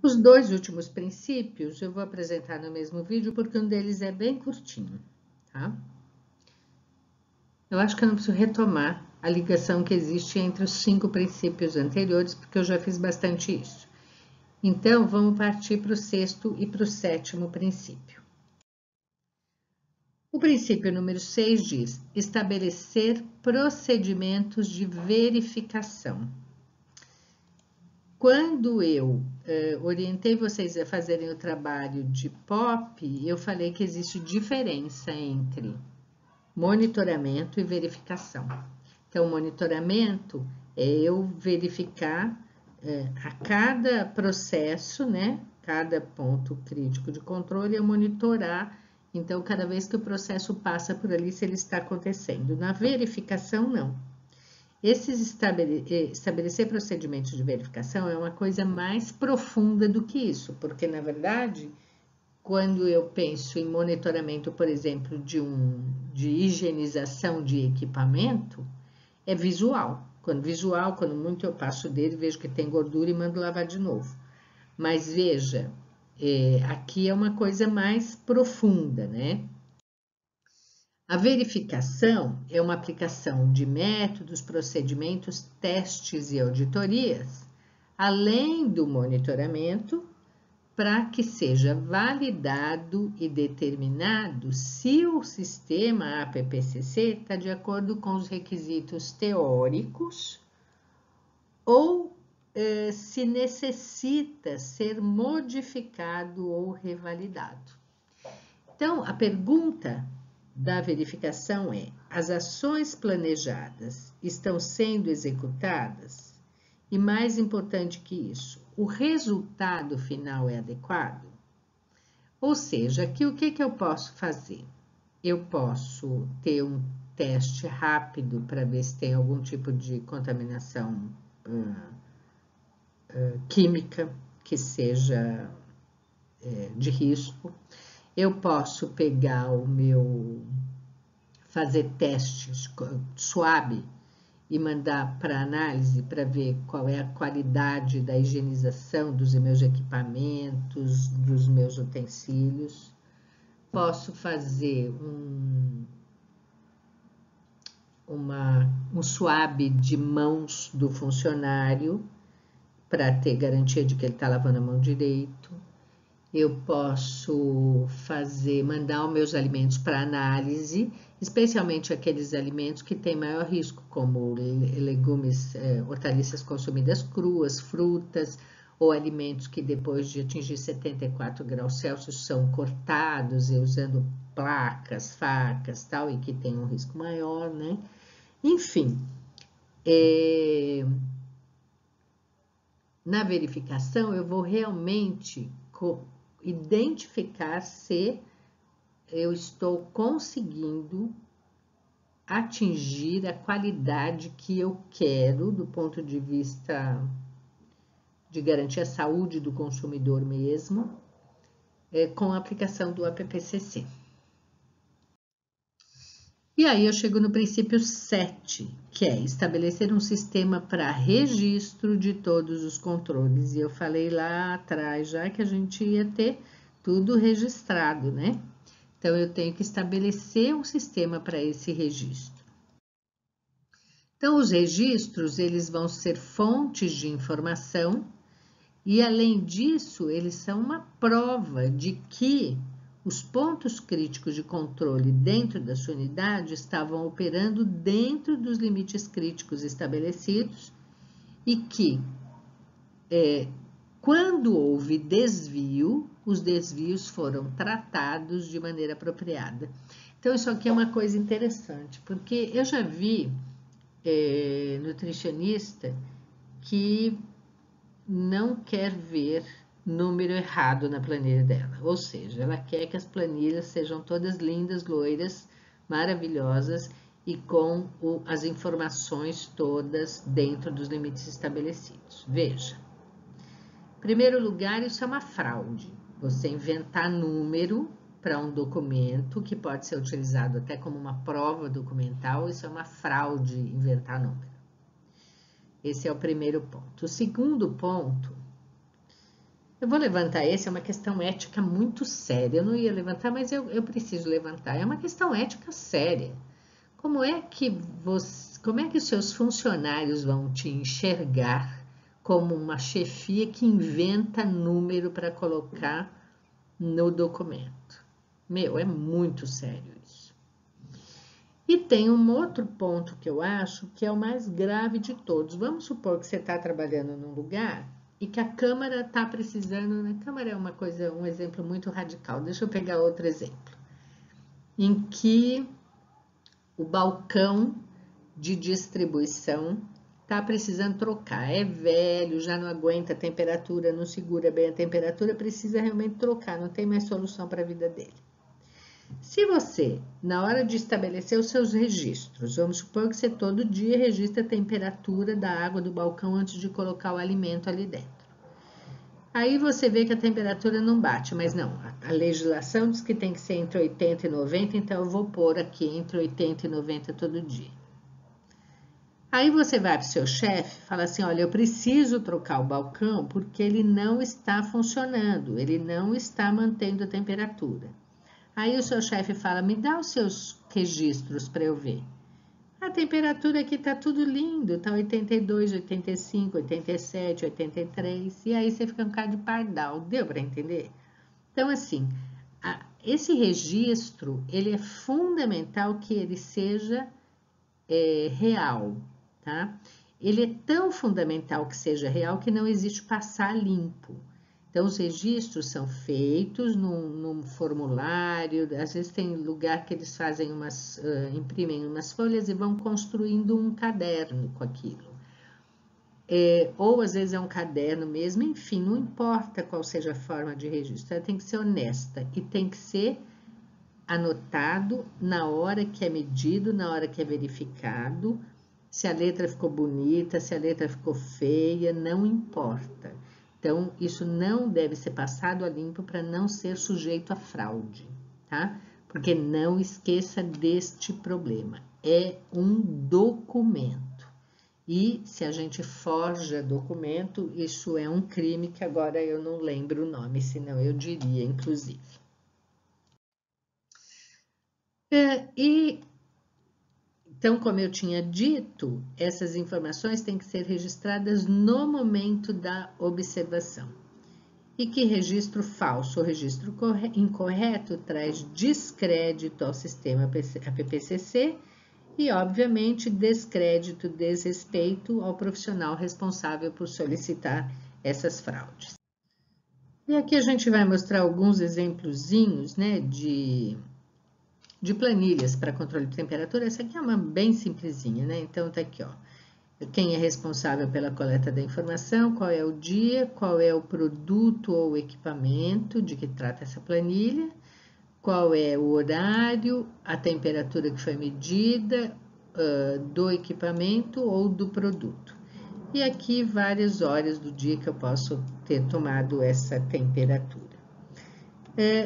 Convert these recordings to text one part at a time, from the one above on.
Os dois últimos princípios eu vou apresentar no mesmo vídeo porque um deles é bem curtinho, tá? Eu acho que eu não preciso retomar a ligação que existe entre os 5 princípios anteriores, porque eu já fiz bastante isso. Então, vamos partir para o 6º e para o 7º princípio. O princípio número 6 diz: estabelecer procedimentos de verificação. Quando eu orientei vocês a fazerem o trabalho de POP, eu falei que existe diferença entre monitoramento e verificação. Então, monitoramento é eu verificar a cada processo, né? Cada ponto crítico de controle, eu monitorar. Então, cada vez que o processo passa por ali, se ele está acontecendo. Na verificação, não. Estabelecer procedimentos de verificação é uma coisa mais profunda do que isso, porque, na verdade, quando eu penso em monitoramento, por exemplo, de higienização de equipamento, é visual. Quando muito eu passo dele, vejo que tem gordura e mando lavar de novo. Mas veja, aqui é uma coisa mais profunda, né? A verificação é uma aplicação de métodos, procedimentos, testes e auditorias, além do monitoramento, para que seja validado e determinado se o sistema APPCC está de acordo com os requisitos teóricos ou se necessita ser modificado ou revalidado. Então, a pergunta da verificação é: as ações planejadas estão sendo executadas? E mais importante que isso, o resultado final é adequado? Ou seja, aqui o que eu posso fazer? Eu posso ter um teste rápido para ver se tem algum tipo de contaminação química que seja de risco. Eu posso pegar fazer testes suave e mandar para análise para ver qual é a qualidade da higienização dos meus equipamentos, dos meus utensílios. Posso fazer um suave de mãos do funcionário para ter garantia de que ele está lavando a mão direito. Eu posso mandar os meus alimentos para análise, especialmente aqueles alimentos que têm maior risco, como legumes, hortaliças consumidas cruas, frutas, ou alimentos que depois de atingir 74 graus Celsius são cortados, usando placas, facas, tal, e que tem um risco maior, né? Enfim, na verificação eu vou realmente identificar se eu estou conseguindo atingir a qualidade que eu quero do ponto de vista de garantir a saúde do consumidor mesmo, com a aplicação do APPCC. E aí eu chego no princípio 7, que é estabelecer um sistema para registro de todos os controles. E eu falei lá atrás já que a gente ia ter tudo registrado, né? Então, eu tenho que estabelecer um sistema para esse registro. Então, os registros, eles vão ser fontes de informação e, além disso, eles são uma prova de que os pontos críticos de controle dentro da sua unidade estavam operando dentro dos limites críticos estabelecidos e que, quando houve desvio, os desvios foram tratados de maneira apropriada. Então, isso aqui é uma coisa interessante, porque eu já vi nutricionista que não quer ver número errado na planilha dela, ou seja, ela quer que as planilhas sejam todas lindas, loiras, maravilhosas e com as informações todas dentro dos limites estabelecidos. Veja, em primeiro lugar, isso é uma fraude. Você inventar número para um documento que pode ser utilizado até como uma prova documental, isso é uma fraude, inventar número. Esse é o primeiro ponto. O segundo ponto Eu vou levantar esse, é uma questão ética muito séria. Eu não ia levantar, mas eu preciso levantar. É uma questão ética séria. Como é que os seus funcionários vão te enxergar como uma chefia que inventa número para colocar no documento? Meu, é muito sério isso. E tem um outro ponto que eu acho que é o mais grave de todos. Vamos supor que você está trabalhando num lugar e que a Câmara está precisando, né? Câmara é uma coisa, um exemplo muito radical. Deixa eu pegar outro exemplo. Em que o balcão de distribuição está precisando trocar. É velho, já não aguenta a temperatura, não segura bem a temperatura, precisa realmente trocar, não tem mais solução para a vida dele. Se você, na hora de estabelecer os seus registros, vamos supor que você todo dia registra a temperatura da água do balcão antes de colocar o alimento ali dentro. Aí você vê que a temperatura não bate, mas não, a legislação diz que tem que ser entre 80 e 90, então eu vou pôr aqui entre 80 e 90 todo dia. Aí você vai para o seu chefe e fala assim, olha, eu preciso trocar o balcão porque ele não está funcionando, ele não está mantendo a temperatura. Aí o seu chefe fala, me dá os seus registros para eu ver. A temperatura aqui tá tudo lindo, tá 82, 85, 87, 83, e aí você fica um bocado de pardal, deu para entender? Então, assim, esse registro, ele é fundamental que ele seja real, tá? Ele é tão fundamental que seja real que não existe passar limpo. Então, os registros são feitos num formulário, às vezes tem lugar que eles fazem imprimem umas folhas e vão construindo um caderno com aquilo. Ou às vezes é um caderno mesmo, enfim, não importa qual seja a forma de registro, ela tem que ser honesta e tem que ser anotado na hora que é medido, na hora que é verificado, se a letra ficou bonita, se a letra ficou feia, não importa. Então, isso não deve ser passado a limpo para não ser sujeito a fraude, tá? Porque não esqueça deste problema. É um documento. E se a gente forja documento, isso é um crime que agora eu não lembro o nome, senão eu diria, inclusive. Então, como eu tinha dito, essas informações têm que ser registradas no momento da observação. E que registro falso ou registro incorreto traz descrédito ao sistema APPCC e, obviamente, descrédito, desrespeito ao profissional responsável por solicitar essas fraudes. E aqui a gente vai mostrar alguns exemplozinhos, né, de planilhas para controle de temperatura. Essa aqui é uma bem simplesinha, né? Então, tá aqui, ó. Quem é responsável pela coleta da informação, qual é o dia, qual é o produto ou equipamento de que trata essa planilha, qual é o horário, a temperatura que foi medida do equipamento ou do produto. E aqui várias horas do dia que eu posso ter tomado essa temperatura.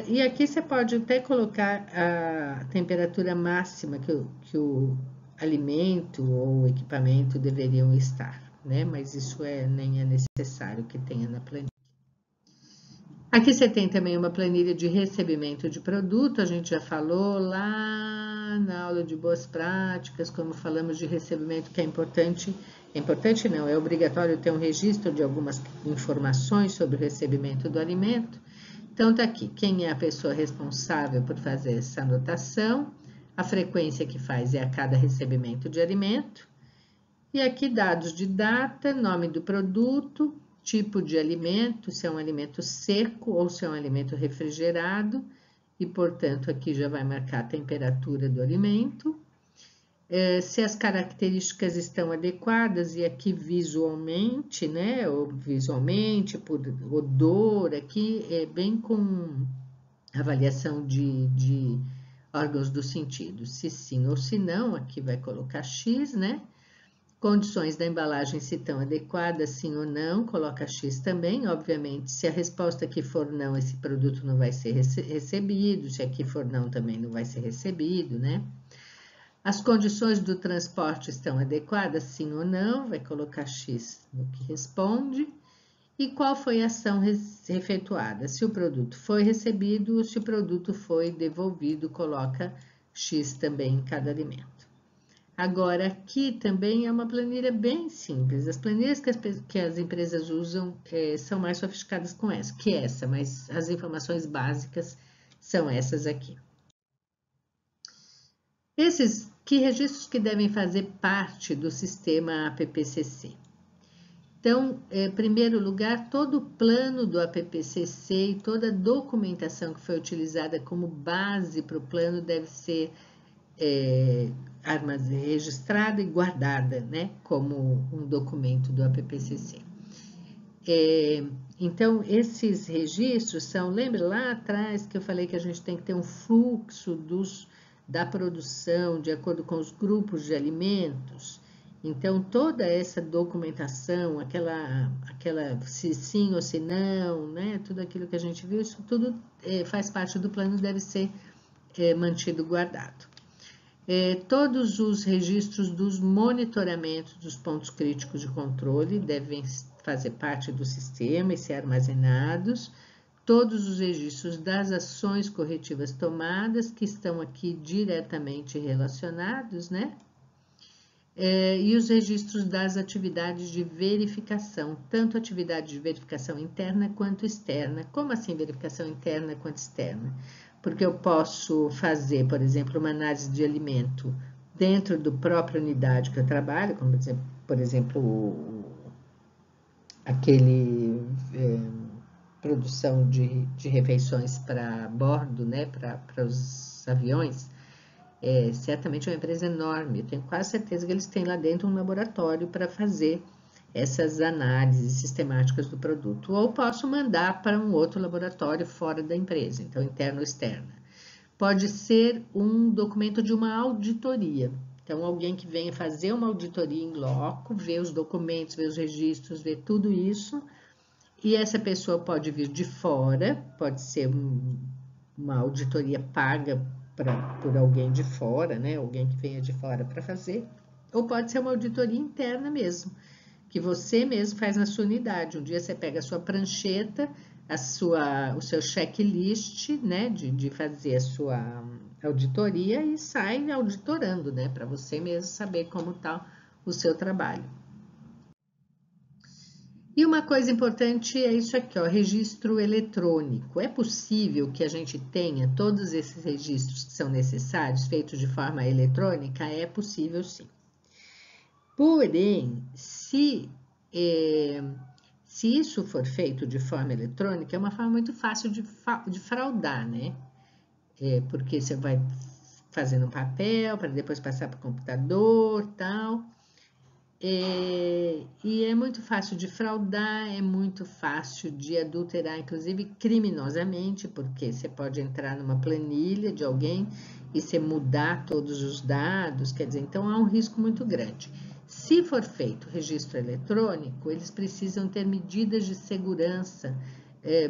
E aqui você pode até colocar a temperatura máxima que o alimento ou equipamento deveriam estar, né? Mas isso nem é necessário que tenha na planilha. Aqui você tem também uma planilha de recebimento de produto, a gente já falou lá na aula de boas práticas, como falamos de recebimento, que é importante não, é obrigatório ter um registro de algumas informações sobre o recebimento do alimento. Então, tá aqui, quem é a pessoa responsável por fazer essa anotação, a frequência que faz é a cada recebimento de alimento, e aqui dados de data, nome do produto, tipo de alimento, se é um alimento seco ou se é um alimento refrigerado, e, portanto, aqui já vai marcar a temperatura do alimento, se as características estão adequadas, e aqui visualmente, né, ou visualmente, por odor, aqui é bem com avaliação de órgãos do sentido, se sim ou se não, aqui vai colocar X, né? Condições da embalagem, se estão adequadas, sim ou não, coloca X também, obviamente, se a resposta aqui for não, esse produto não vai ser recebido, se aqui for não, também não vai ser recebido, né? As condições do transporte estão adequadas, sim ou não, vai colocar X no que responde. e qual foi a ação efetuada. Se o produto foi recebido, se o produto foi devolvido, coloca X também em cada alimento. Agora, aqui também é uma planilha bem simples. As planilhas que as empresas usam são mais sofisticadas que essa, mas as informações básicas são essas aqui. Que registros que devem fazer parte do sistema APPCC? Então, em primeiro lugar, todo o plano do APPCC e toda a documentação que foi utilizada como base para o plano deve ser registrada e guardada, né, como um documento do APPCC. Então, esses registros são, lembra lá atrás que eu falei que a gente tem que ter um fluxo da produção de acordo com os grupos de alimentos? Então, toda essa documentação, aquela se sim ou se não, né, tudo aquilo que a gente viu, isso tudo faz parte do plano, deve ser mantido guardado. Todos os registros dos monitoramentos dos pontos críticos de controle devem fazer parte do sistema e ser armazenados. Todos os registros das ações corretivas tomadas, que estão aqui diretamente relacionados, né? E os registros das atividades de verificação, tanto atividade de verificação interna quanto externa. Como assim verificação interna quanto externa? Porque eu posso fazer, por exemplo, uma análise de alimento dentro da própria unidade que eu trabalho, como por exemplo, aquele produção de refeições para bordo, né, para os aviões. Certamente é uma empresa enorme, eu tenho quase certeza que eles têm lá dentro um laboratório para fazer essas análises sistemáticas do produto, ou posso mandar para um outro laboratório fora da empresa, então interno ou externa. Pode ser um documento de uma auditoria, então alguém que venha fazer uma auditoria em loco, ver os documentos, ver os registros, ver tudo isso, e essa pessoa pode vir de fora, pode ser uma auditoria paga por alguém de fora, né? Alguém que venha de fora para fazer, ou pode ser uma auditoria interna mesmo, que você mesmo faz na sua unidade. Um dia você pega a sua prancheta, o seu checklist, né, de fazer a sua auditoria e sai auditorando, né, para você mesmo saber como está o seu trabalho. E uma coisa importante é isso aqui, ó, registro eletrônico. É possível que a gente tenha todos esses registros que são necessários feitos de forma eletrônica? É possível, sim. Porém, se isso for feito de forma eletrônica, é uma forma muito fácil de fraudar, né? Porque você vai fazendo um papel para depois passar para o computador, tal. E é muito fácil de fraudar, é muito fácil de adulterar, inclusive criminosamente, porque você pode entrar numa planilha de alguém e você mudar todos os dados, quer dizer, então há um risco muito grande. Se for feito registro eletrônico, eles precisam ter medidas de segurança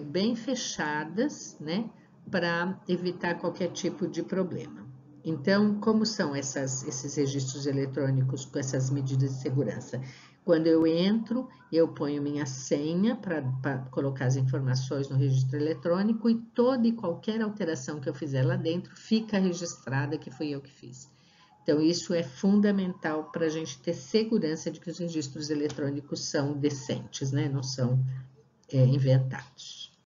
bem fechadas, né, para evitar qualquer tipo de problema. Então, como são esses registros eletrônicos com essas medidas de segurança? Quando eu entro, eu ponho minha senha para colocar as informações no registro eletrônico e toda e qualquer alteração que eu fizer lá dentro fica registrada que fui eu que fiz. Então, isso é fundamental para a gente ter segurança de que os registros eletrônicos são decentes, né? Não são inventados.